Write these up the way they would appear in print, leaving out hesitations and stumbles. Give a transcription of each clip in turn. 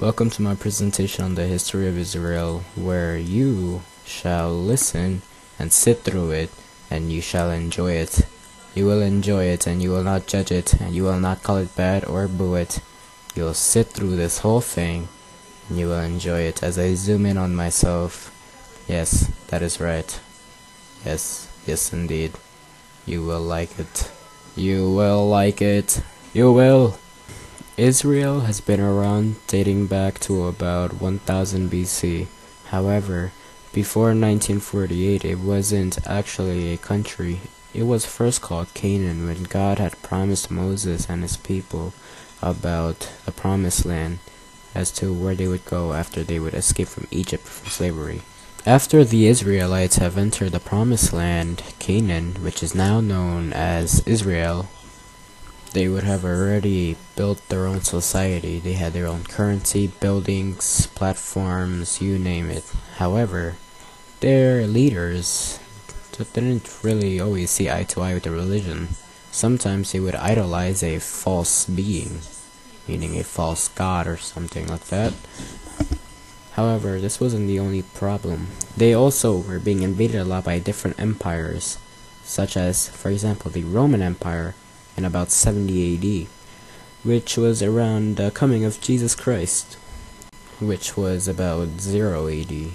Welcome to my presentation on the history of Israel, where you shall listen and sit through it, and you shall enjoy it. You will enjoy it, and you will not judge it, and you will not call it bad or boo it. You'll sit through this whole thing, and you will enjoy it as I zoom in on myself. Yes, that is right. Yes indeed. You will like it. You will like it. You will. Israel has been around dating back to about 1000 BC. However, before 1948 it wasn't actually a country. It was first called Canaan when God had promised Moses and his people about the promised land as to where they would go after they would escape from Egypt from slavery. After the Israelites have entered the promised land, Canaan, which is now known as Israel, they would have already built their own society. They had their own currency, buildings, platforms, you name it. However, their leaders didn't really always see eye to eye with the religion. Sometimes they would idolize a false being, meaning a false god or something like that. However, this wasn't the only problem. They also were being invaded a lot by different empires, such as, for example, the Roman Empire in about 70 AD, which was around the coming of Jesus Christ, which was about 0 AD.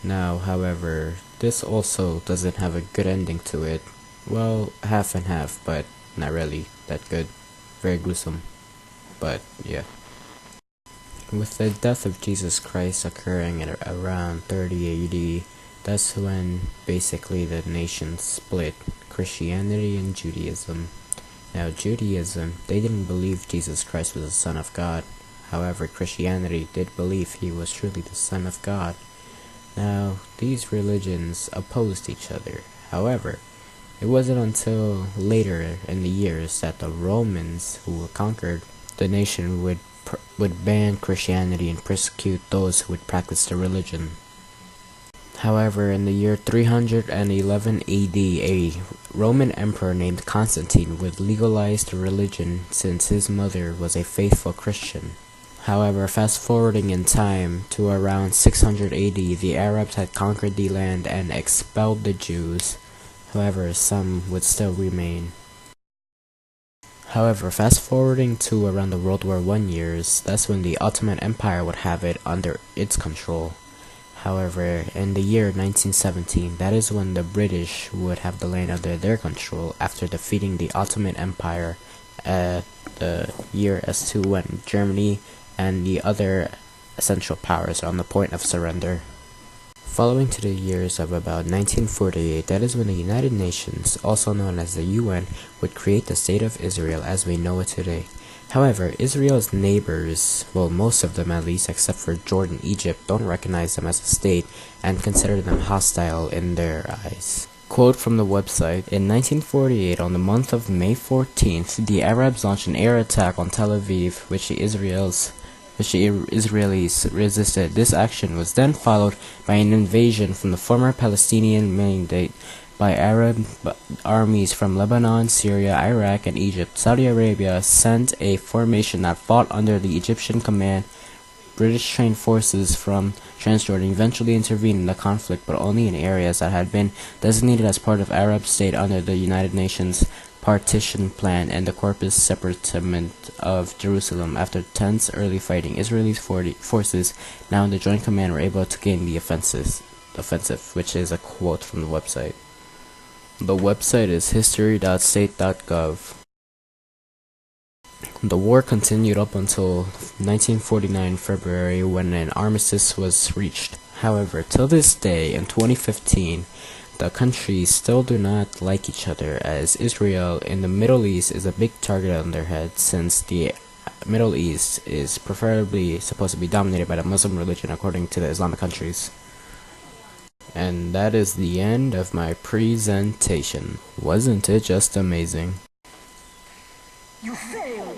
Now, however, this also doesn't have a good ending to it. Well, half and half, but not really that good. Very gruesome. But, yeah. With the death of Jesus Christ occurring at around 30 AD, that's when basically the nation split, Christianity and Judaism. Now, Judaism, they didn't believe Jesus Christ was the Son of God. However, Christianity did believe he was truly the Son of God. Now, these religions opposed each other. However, it wasn't until later in the years that the Romans, who conquered the nation, would ban Christianity and persecute those who would practice the religion. However, in the year 311 AD, a Roman emperor named Constantine would legalize the religion since his mother was a faithful Christian. However, fast forwarding in time to around 600 AD, the Arabs had conquered the land and expelled the Jews. However, some would still remain. However, fast forwarding to around the World War I years, that's when the Ottoman Empire would have it under its control. However, in the year 1917, that is when the British would have the land under their control after defeating the Ottoman Empire at the year as to when Germany and the other Central Powers are on the point of surrender. Following to the years of about 1948, that is when the United Nations, also known as the UN, would create the State of Israel as we know it today. However, Israel's neighbors, well, most of them at least, except for Jordan, Egypt, don't recognize them as a state and consider them hostile in their eyes. Quote from the website, in 1948, on the month of May 14th, the Arabs launched an air attack on Tel Aviv, which the Israelis resisted. This action was then followed by an invasion from the former Palestinian mandate by Arab armies from Lebanon, Syria, Iraq, and Egypt. Saudi Arabia sent a formation that fought under the Egyptian command. British trained forces from Transjordan eventually intervened in the conflict, but only in areas that had been designated as part of Arab state under the United Nations partition plan and the Corpus Separatament of Jerusalem. After tense early fighting, Israeli forces now in the Joint Command were able to gain the offensive, which is a quote from the website. The website is history.state.gov. The war continued up until 1949 February when an armistice was reached. However, till this day, in 2015, the countries still do not like each other, as Israel in the Middle East is a big target on their head, since the Middle East is preferably supposed to be dominated by the Muslim religion according to the Islamic countries. And that is the end of my presentation. Wasn't it just amazing? You failed!